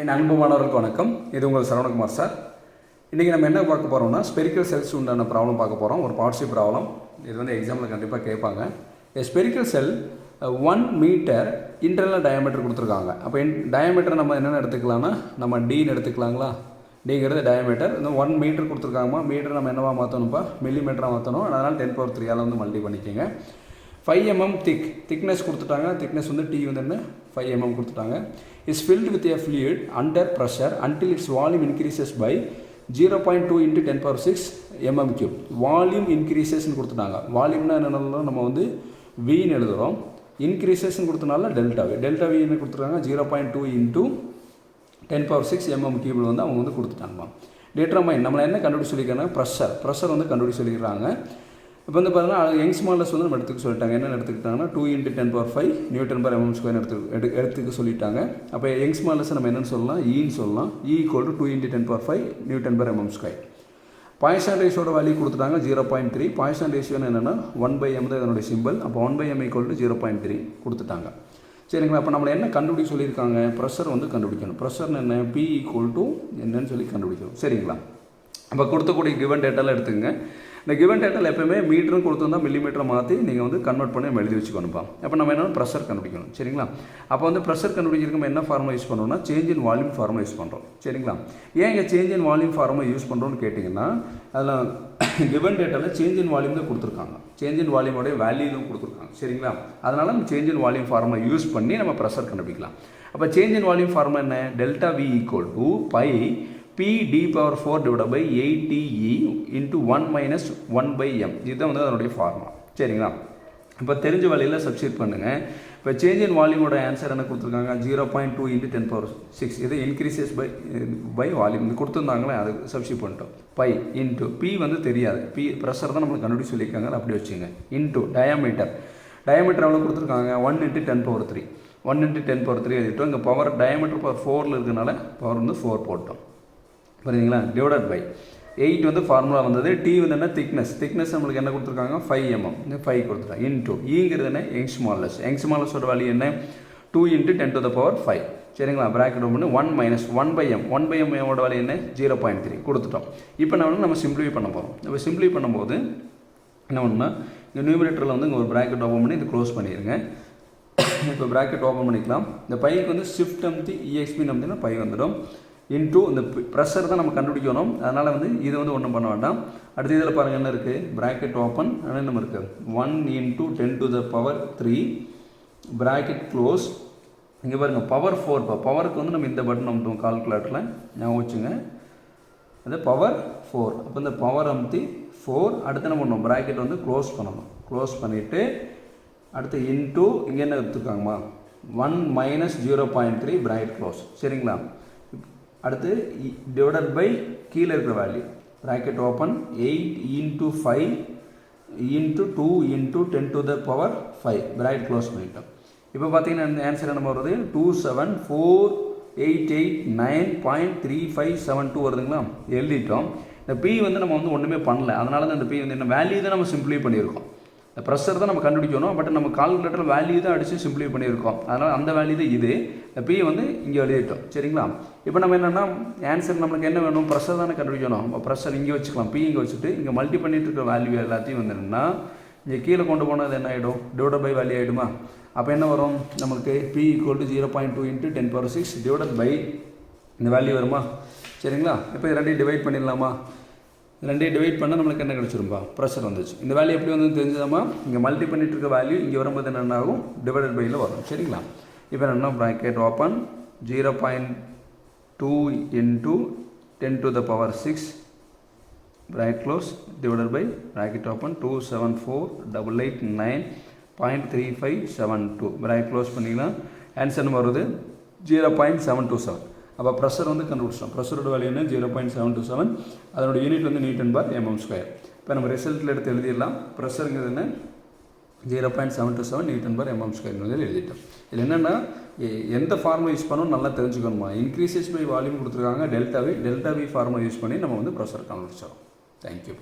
என் அன்பு மாணவர்களுக்கு வணக்கம். இது உங்கள் சரவணகுமார் சார். இன்றைக்கி நம்ம என்ன பார்க்க போகிறோம்னா ஸ்பெரிக்கல் செல்ஸ் உண்டான ப்ராப்ளம் பார்க்க போகிறோம். ஒரு பார்ட்ஸி ப்ராப்ளம். இது வந்து எக்ஸாமில் கண்டிப்பாக கேட்பாங்க. ஸ்பெரிக்கல் செல் 1 மீட்டர் இன்டர்னல் டயாமீட்டர் கொடுத்துருக்காங்க. அப்போ டயாமீட்டர் நம்ம என்னென்ன எடுத்துக்கலாம்னா நம்ம டின்னு எடுத்துக்கலாங்களா? டிங்கிறது டயாமீட்டர். இந்த 1 மீட்டர் கொடுத்துருக்காங்கம்மா. மீட்டர் நம்ம என்னவா மாற்றணும்ப்பா? மில்லிமீட்டராக மாற்றணும். அதனால் 10⁻³ வந்து மல்டி பண்ணிக்கோங்க. 5 mm திக்னஸ் கொடுத்துட்டாங்க. திக்னஸ் வந்து டி வந்து என்ன 5 mm கொடுத்துட்டாங்க. is filled with a fluid under pressure until its volume increases by 0.2 into 10⁻6 mm3. Volume இன்க்ரீசஸ்ன்னு கொடுத்துட்டாங்க. வால்யூம்னா என்னென்னா நம்ம வந்து வின்னு எழுதுகிறோம். இன்க்ரீசஸ்ன்னு கொடுத்தனால டெல்டா வின்னு கொடுத்துருக்காங்க. 0.2 into 10⁻6 mm3 வந்து அவங்க வந்து கொடுத்துட்டாங்கம்மா. டிட்டர்மைன் நம்மளை என்ன கண்டுபிடிச்சு சொல்லியிருக்காங்கன்னா ப்ரெஷர் வந்து கண்டுபிடிச்சு சொல்லிடுறாங்க. இப்போ வந்து பார்த்தீங்கன்னா யங்ஸ் மாடல்ஸ் வந்து நம்ம எடுத்துக்க சொல்லிட்டாங்க. என்ன எடுத்துக்கிட்டாங்கன்னா 2 into 10⁻5 Nm² எடுத்துக்க சொல்லிட்டாங்க. அப்போ யங்ஸ் மாடல்ஸ் நம்ம என்னென்னு சொல்லலாம்? ஈன்னு சொல்லலாம். E = 2 into 10⁻5 Nm². Poison ரேஷியோட value கொடுத்துட்டாங்க 0.3. பாய்சன் ரேஷியோன்னு என்னென்னா 1/m தான் இதனுடைய சிம்பிள். அப்போ 1/m = 0.3 கொடுத்துட்டாங்க. சரிங்களா? அப்போ நம்மளை என்ன கண்டுபிடிக்க சொல்லியிருக்காங்க? ப்ரெஷர் வந்து கண்டுபிடிக்கணும். ப்ரெஷர்னு என்ன? P = என்னன்னு சொல்லி கண்டுபிடிக்கணும். சரிங்களா? அப்போ கொடுத்தக்கூடிய கிவன் டேட்டாலாம் எடுத்துக்கங்க. இந்த கிவன் டேட்டாவில் எப்போயுமே மீட்டரும் கொடுத்துருந்தா மில்லிமீட்டரை மாற்றி நீங்கள் வந்து கன்வெர்ட் பண்ணி நம்ம எழுதி வச்சுக்கணும்ப்பா. அப்போ நம்ம என்னென்னா ப்ரெஷர் கண்டுபிடிக்கணும். சரிங்களா? அப்போ வந்து ப்ரெஷர் கண்டுபிடிக்கிறதுக்கு நம்ம என்ன ஃபார்முலா யூஸ் பண்ணுறோம்னா change in volume formula use பண்ணுறோம். சரிங்களா? ஏன் இங்கே change in volume formula use பண்ணுறோன்னு கேட்டிங்கன்னா அதில் கிவன் டேட்டாவில் சேஞ்ச் இன் வால்யூம் தான் கொடுத்துருக்காங்க. சேஞ்ச் இன் வால்யூமோடைய வேல்யூவும் கொடுத்துருக்காங்க. சரிங்களா? அதனால் நம்ம change in volume formula use பண்ணி நம்ம ப்ரெஷர் கண்டுபிடிக்கலாம். அப்போ சேஞ்ச் இன் வால்யூம் ஃபார்முலா என்ன? Delta V = π P(d⁴)/8TE into 1 - 1/m. இதுதான் வந்து அதனுடைய ஃபார்முலா. சரிங்களா? இப்போ தெரிஞ்ச வழியில் சப்ஸ்டிட் பண்ணுங்கள். இப்போ சேஞ்ச் இன் வால்யூமோட ஆன்சர் என்ன கொடுத்துருக்காங்க? 0.2 into 10⁻6. இது இன்க்ரீசஸ் பை வால்யூம் இது கொடுத்துருந்தாங்களே அது சப்ஸ்டிட் பண்ணிட்டோம். பை இன்ட்டு பி வந்து தெரியாது. பி ப்ரெஷர் தான் நம்மளுக்கு கண்டுபிடிச்சு சொல்லியிருக்காங்க. அப்படி வச்சுங்க. இன்ட்டு டயாமீட்டர் எவ்வளோ கொடுத்துருக்காங்க? 1 into 10⁻3. 1 into 10⁻3 எழுதிட்டோம். இங்கே பவர் டயாமீட்டர் பவர் 4 இருக்கிறதுனால பவர் வந்து 4 போட்டோம். புரியுதுங்களா? டிவைடட் பை 8 வந்து ஃபார்முலா வந்தது. டி வந்து என்ன? திக்னஸ் நம்மளுக்கு என்ன கொடுத்துருக்காங்க? 5 mm. 5 கொடுத்துருக்காங்க. இன்டூ ஈங்கிறது என்ன? யங்ஸ் மாடலஸோட வேல்யூ என்ன? 2 into 10⁻5. சரிங்களா? Bracket open 1 - 1/m. 1/m ஓட வேல்யூ என்ன? 0.3 கொடுத்துட்டோம். இப்போ நம்ம சிம்பிளிஃபை பண்ண போகிறோம். நம்ம சிம்பிளிஃபை பண்ணும்போது என்ன பண்ணணும்னா இந்த நியூமரேட்டரில் வந்து இங்கே ஒரு ப்ராக்கெட் ஓப்பன் பண்ணி இது க்ளோஸ் பண்ணிடுங்க. இப்போ ப்ராக்கெட் ஓப்பன் பண்ணிக்கலாம். இந்த பைக்கு வந்து ஷிஃப்ட் அமுத்தி EXP நம்பினா பை வந்துடும். இன்டூ இந்த ப்ரெஷர் தான் நம்ம கண்டுபிடிக்கணும். அதனால் வந்து இது வந்து ஒன்றும் பண்ண வேண்டாம். அடுத்து இதில் பாருங்கள் என்ன இருக்குது? ப்ராக்கெட் ஓப்பன் என்ன இருக்குது? 1 into 10⁻3 ப்ராக்கெட் க்ளோஸ். இங்கே பாருங்கள் பவர் 4. பவருக்கு வந்து நம்ம இந்த பட்டன் அமுத்துவோம் கால்குலேட்டரில். ஞாபகம் வச்சுங்க. அது பவர் 4. அப்போ இந்த பவர் அமுத்தி 4. அடுத்து என்ன பண்ணணும்? ப்ராக்கெட் வந்து க்ளோஸ் பண்ணணும். க்ளோஸ் பண்ணிவிட்டு அடுத்து இன்டூ இங்கே என்ன எடுத்துருக்காங்கம்மா? 1 - 0.3 ப்ராக்கெட் க்ளோஸ். சரிங்களா? அடுத்து டிவைடட் பை கீழே இருக்கிற value bracket open 8 into 5 into 2 into 10⁻5 bracket close பண்ணிட்டோம். இப்போ பார்த்தீங்கன்னா இந்த ஆன்சர் என்ன வருது? 274,889.3572 வருதுங்களா? எழுதிட்டோம். இந்த பி வந்து நம்ம வந்து ஒன்றுமே பண்ணல. அதனால தான் இந்த பி வந்து என்ன வேல்யூ தான் நம்ம சிம்பிளிஃபை பண்ணியிருக்கோம். இந்த ப்ரெஷர் தான் நம்ம கண்டுபிடிக்கணும். பட் நம்ம கால்குலேட்டர் வேல்யூ தான் அடித்து சிம்பிளிஃபை பண்ணியிருக்கோம். அதனால் அந்த வேல்யூ தான் இது. இந்த பி வந்து இங்கே எழுதிட்டோம். சரிங்களா? இப்போ நம்ம என்னென்னா ஆன்சர் நம்மளுக்கு என்ன வேணும்? ப்ரெஷர் தானே கண்டுபிடிக்கணும். ப்ரெஷர் இங்கே வச்சுக்கலாம். பி இங்கே வச்சுட்டு இங்கே மல்டி பண்ணிட்டு இருக்க வேல்யூ எல்லாத்தையும் வந்து என்னென்னா இங்கே கீழே கொண்டு போனது என்ன ஆகிடும்? டிவைடட் பை வேல்யூ ஆகிடுமா? அப்போ என்ன வரும் நமக்கு? P = 0.2 into 10⁻6 டிவைடட் பை இந்த வேல்யூ வருமா? சரிங்களா? இப்போ இது ரெண்டையும் டிவைட் பண்ணிடலாமா? ரெண்டையும் டிவைட் பண்ணால் நம்மளுக்கு என்ன கிடச்சிரும்பா? ப்ரெஷர் வந்துச்சு. இந்த வேல்யூ எப்படி வந்து தெரிஞ்சதாமா? இங்கே மல்டி பண்ணிட்டு இருக்க வேல்யூ இங்கே வரும்போது என்ன ஆகும்? டிவைடட் பையில் வரும். சரிங்களா? இப்போ என்னென்னா bracket open 0.2 into 10⁻6 bracket close divided by bracket open 274,889.3572 bracket close பண்ணிக்கலாம். ஆன்சர் வருது 0.727. அப்போ ப்ரெஷர் வந்து கண்டுபிடிச்சோம். ப்ரெஷரோட வேல்யூ என்ன? 0.727. அதனோட யூனிட் வந்து Nm². இப்போ நம்ம ரிசல்ட்டில் எடுத்து எழுதிடலாம். ப்ரெஷருங்கிறது என்ன? 0.727 Nm² எழுதிட்டோம். இதில் என்னென்னா எந்த ஃபார்முலா யூஸ் பண்ணணும் நல்லா தெரிஞ்சுக்கணுமா? இன்க்ரீசஸ் பை வால்யூம் கொடுத்துருக்காங்க. டெல்டா V ஃபார்முலா யூஸ் பண்ணி நம்ம வந்து ப்ரெஷர் கண்டுபிடிச்சோம். தேங்க்யூ.